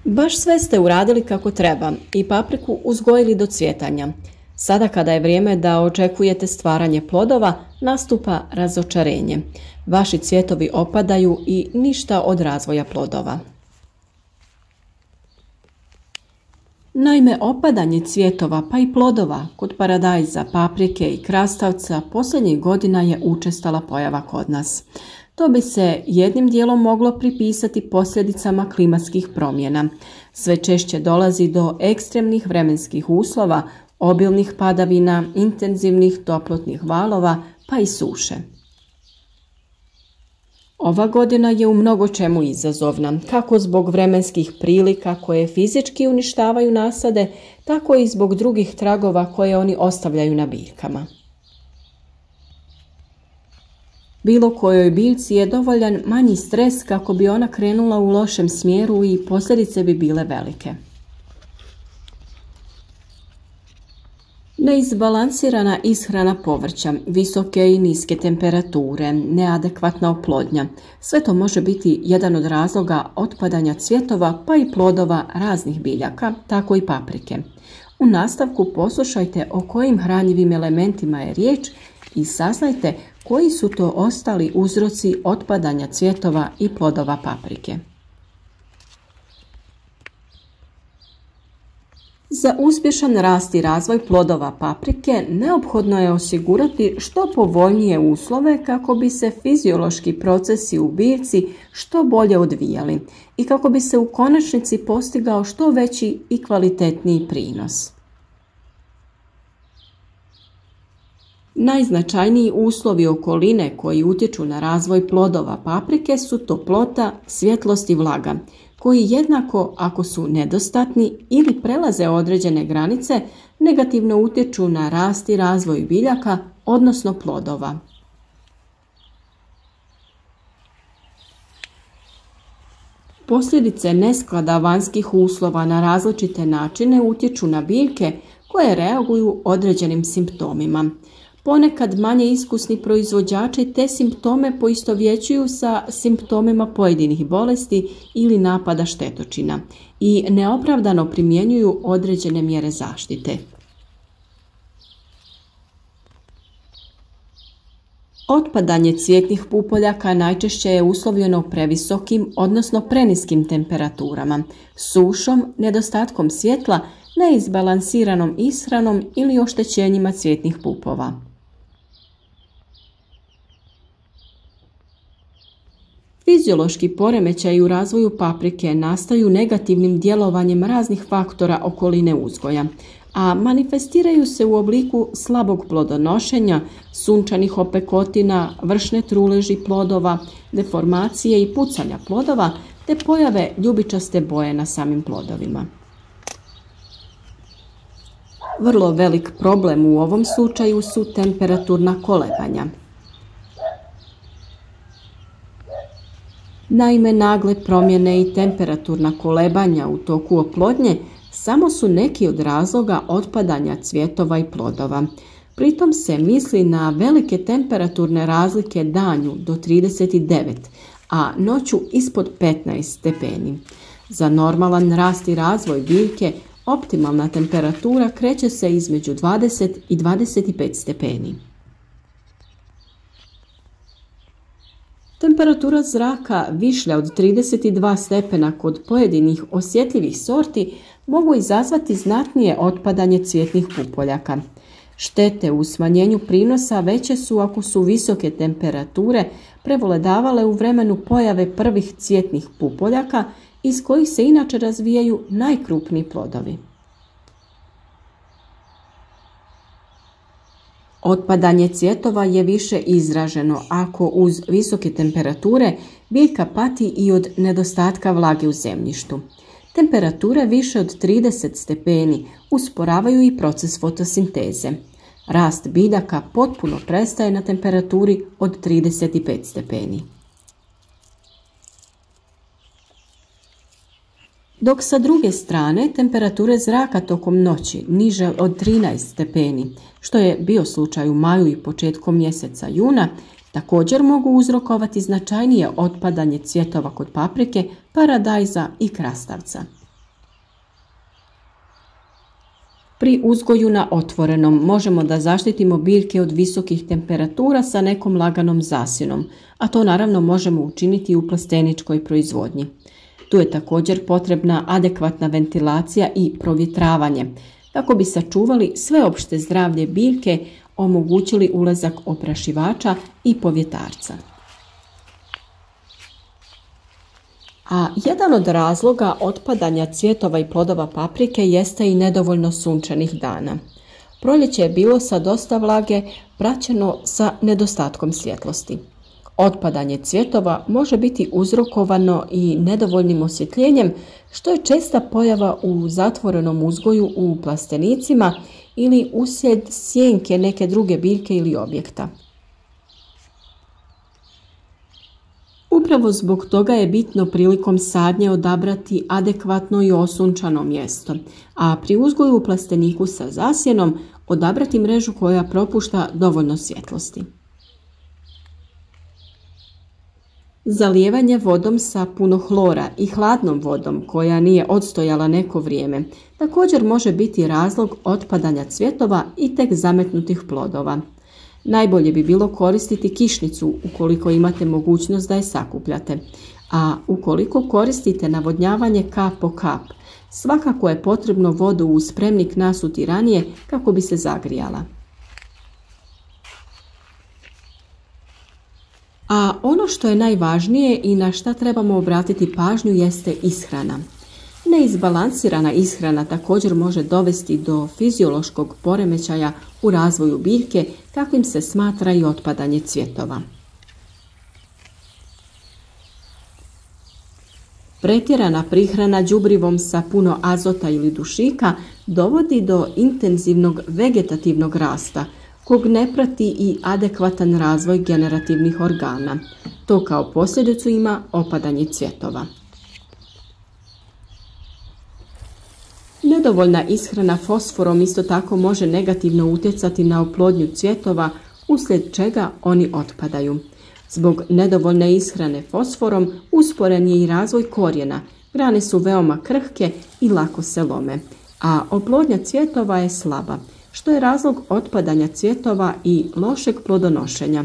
Baš sve ste uradili kako treba i papriku uzgojili do cvjetanja. Sada kada je vrijeme da očekujete stvaranje plodova, nastupa razočarenje. Vaši cvjetovi opadaju i ništa od razvoja plodova. Naime, opadanje cvjetova pa i plodova kod paradajza, paprike i krastavca posljednjih godina je učestala pojava kod nas. To bi se jednim dijelom moglo pripisati posljedicama klimatskih promjena. Sve češće dolazi do ekstremnih vremenskih uslova, obilnih padavina, intenzivnih toplotnih valova pa i suše. Ova godina je u mnogo čemu izazovna, kako zbog vremenskih prilika koje fizički uništavaju nasade, tako i zbog drugih tragova koje oni ostavljaju na biljkama. Bilo kojoj biljci je dovoljan manji stres kako bi ona krenula u lošem smjeru i posljedice bi bile velike. Neizbalansirana ishrana povrća, visoke i niske temperature, neadekvatna oplodnja. Sve to može biti jedan od razloga otpadanja cvjetova pa i plodova raznih biljaka, tako i paprike. U nastavku poslušajte o kojim hranjivim elementima je riječ i saznajte koji su to ostali uzroci otpadanja cvjetova i plodova paprike. Za uspješan rast i razvoj plodova paprike neophodno je osigurati što povoljnije uslove kako bi se fiziološki procesi u biljci što bolje odvijali i kako bi se u konačnici postigao što veći i kvalitetniji prinos. Najznačajniji uslovi okoline koji utječu na razvoj plodova paprike su toplota, svjetlost i vlaga, koji jednako, ako su nedostatni ili prelaze određene granice, negativno utječu na rast i razvoj biljaka, odnosno plodova. Posljedice nesklada vanjskih uslova na različite načine utječu na biljke koje reaguju određenim simptomima. Ponekad manje iskusni proizvođači te simptome poistovjećuju sa simptomima pojedinih bolesti ili napada štetočina i neopravdano primjenjuju određene mjere zaštite. Otpadanje cvjetnih pupoljaka najčešće je uslovljeno previsokim, odnosno preniskim temperaturama, sušom, nedostatkom svjetla, neizbalansiranom ishranom ili oštećenjima cvjetnih pupova. Fiziološki poremećaji u razvoju paprike nastaju negativnim djelovanjem raznih faktora okoline uzgoja, a manifestiraju se u obliku slabog plodonošenja, sunčanih opekotina, vršne truleži plodova, deformacije i pucanja plodova, te pojave ljubičaste boje na samim plodovima. Vrlo velik problem u ovom slučaju su temperaturna kolebanja. Naime, nagle promjene i temperaturna kolebanja u toku oplodnje samo su neki od razloga otpadanja cvjetova i plodova. Pritom se misli na velike temperaturne razlike danju do 39, a noću ispod 15 stepeni. Za normalan rast i razvoj biljke optimalna temperatura kreće se između 20 i 25 stepeni. Temperatura zraka višlja od 32 stepena kod pojedinih osjetljivih sorti mogu izazvati znatnije otpadanje cvjetnih pupoljaka. Štete u smanjenju prinosa veće su ako su visoke temperature prevladavale u vremenu pojave prvih cvjetnih pupoljaka iz kojih se inače razvijaju najkrupniji plodovi. Otpadanje cvjetova je više izraženo ako uz visoke temperature biljka pati i od nedostatka vlage u zemljištu. Temperature više od 30 stepeni usporavaju i proces fotosinteze. Rast biljaka potpuno prestaje na temperaturi od 35 stepeni. Dok sa druge strane temperature zraka tokom noći niže od 13 stepeni, što je bio slučaj u maju i početkom mjeseca juna, također mogu uzrokovati značajnije otpadanje cvjetova kod paprike, paradajza i krastavca. Pri uzgoju na otvorenom možemo da zaštitimo biljke od visokih temperatura sa nekom laganom zasjenom, a to naravno možemo učiniti u plasteničkoj proizvodnji. Tu je također potrebna adekvatna ventilacija i provjetravanje, kako bi sačuvali sveopšte zdravlje biljke, omogućili ulazak oprašivača i povjetarca. A jedan od razloga otpadanja cvjetova i plodova paprike jeste i nedovoljno sunčanih dana. Proljeće je bilo sa dosta vlage praćeno sa nedostatkom svjetlosti. Otpadanje cvjetova može biti uzrokovano i nedovoljnim osvjetljenjem, što je česta pojava u zatvorenom uzgoju u plastenicima ili uslijed sjenke neke druge biljke ili objekta. Upravo zbog toga je bitno prilikom sadnje odabrati adekvatno i osunčano mjesto, a pri uzgoju u plasteniku sa zasjenom odabrati mrežu koja propušta dovoljno svjetlosti. Zalijevanje vodom sa puno hlora i hladnom vodom koja nije odstojala neko vrijeme također može biti razlog otpadanja cvjetova i tek zametnutih plodova. Najbolje bi bilo koristiti kišnicu ukoliko imate mogućnost da je sakupljate, a ukoliko koristite navodnjavanje kap po kap, svakako je potrebno vodu u spremnik nasuti ranije kako bi se zagrijala. A ono što je najvažnije i na šta trebamo obratiti pažnju jeste ishrana. Neizbalansirana ishrana također može dovesti do fiziološkog poremećaja u razvoju biljke, kakvim se smatra i otpadanje cvjetova. Pretjerana prihrana đubrivom sa puno azota ili dušika dovodi do intenzivnog vegetativnog rasta, kog ne prati i adekvatan razvoj generativnih organa. To kao posljedicu ima opadanje cvjetova. Nedovoljna ishrana fosforom isto tako može negativno utjecati na oplodnju cvjetova, uslijed čega oni otpadaju. Zbog nedovoljne ishrane fosforom usporen je i razvoj korijena, grane su veoma krhke i lako se lome, a oplodnja cvjetova je slaba, što je razlog otpadanja cvjetova i lošeg plodonošenja.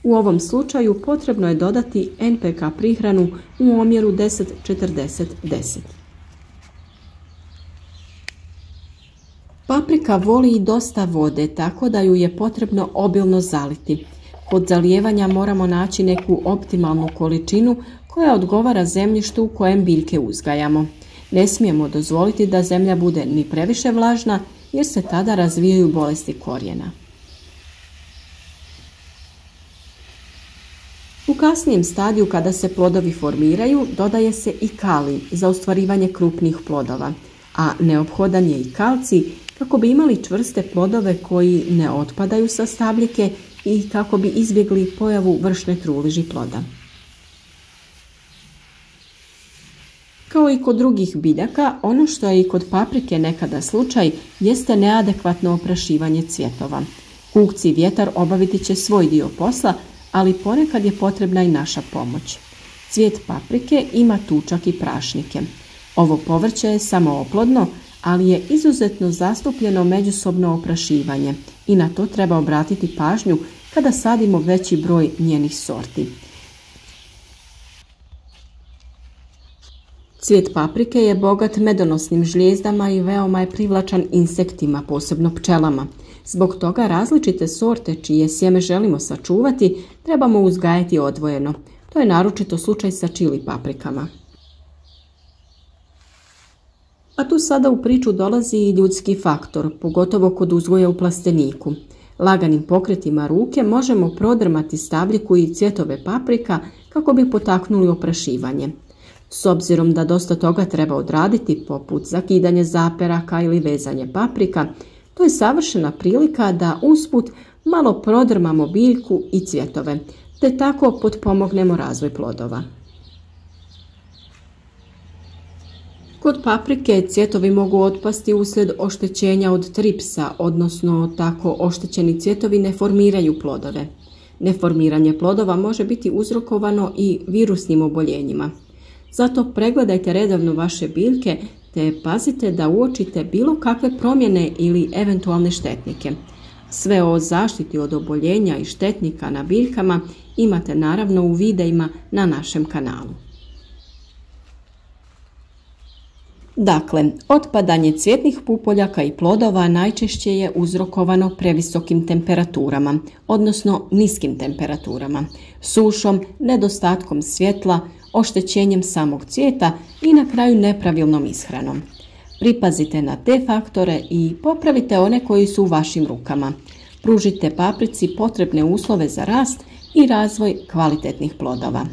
U ovom slučaju potrebno je dodati NPK prihranu u omjeru 10-40-10. Paprika voli i dosta vode, tako da ju je potrebno obilno zaliti. Kod zalijevanja moramo naći neku optimalnu količinu koja odgovara zemljištu u kojem biljke uzgajamo. Ne smijemo dozvoliti da zemlja bude ni previše vlažna, jer se tada razvijaju bolesti korijena. U kasnijem stadiju, kada se plodovi formiraju, dodaje se i kalij za ostvarivanje krupnih plodova, a neophodan je i kalcij kako bi imali čvrste plodove koji ne otpadaju sa stabljike i kako bi izbjegli pojavu vršne truleži ploda. Kao i kod drugih biljaka, ono što je i kod paprike nekada slučaj jeste neadekvatno oprašivanje cvjetova. Kukci i vjetar obaviti će svoj dio posla, ali ponekad je potrebna i naša pomoć. Cvijet paprike ima tučak i prašnike. Ovo povrće je samooplodno, ali je izuzetno zastupljeno međusobno oprašivanje i na to treba obratiti pažnju kada sadimo veći broj njenih sorti. Cvijet paprike je bogat medonosnim žlijezdama i veoma je privlačan insektima, posebno pčelama. Zbog toga različite sorte čije sjeme želimo sačuvati trebamo uzgajati odvojeno. To je naročito slučaj sa čili paprikama. A tu sada u priču dolazi i ljudski faktor, pogotovo kod uzgoja u plasteniku. Laganim pokretima ruke možemo prodrmati stabljiku i cvjetove paprika kako bi potaknuli oprašivanje. S obzirom da dosta toga treba odraditi, poput zakidanja zaperaka ili vezanje paprika, to je savršena prilika da usput malo prodrmamo biljku i cvjetove, te tako potpomognemo razvoj plodova. Kod paprike cvjetovi mogu otpasti uslijed oštećenja od tripsa, odnosno tako oštećeni cvjetovi ne formiraju plodove. Neformiranje plodova može biti uzrokovano i virusnim oboljenjima. Zato pregledajte redovno vaše biljke te pazite da uočite bilo kakve promjene ili eventualne štetnike. Sve o zaštiti od oboljenja i štetnika na biljkama imate naravno u videima na našem kanalu. Dakle, otpadanje cvjetnih pupoljaka i plodova najčešće je uzrokovano previsokim temperaturama, odnosno niskim temperaturama, sušom, nedostatkom svjetla, oštećenjem samog cvijeta i na kraju nepravilnom ishranom. Pripazite na te faktore i popravite one koji su u vašim rukama. Pružite paprici potrebne uslove za rast i razvoj kvalitetnih plodova.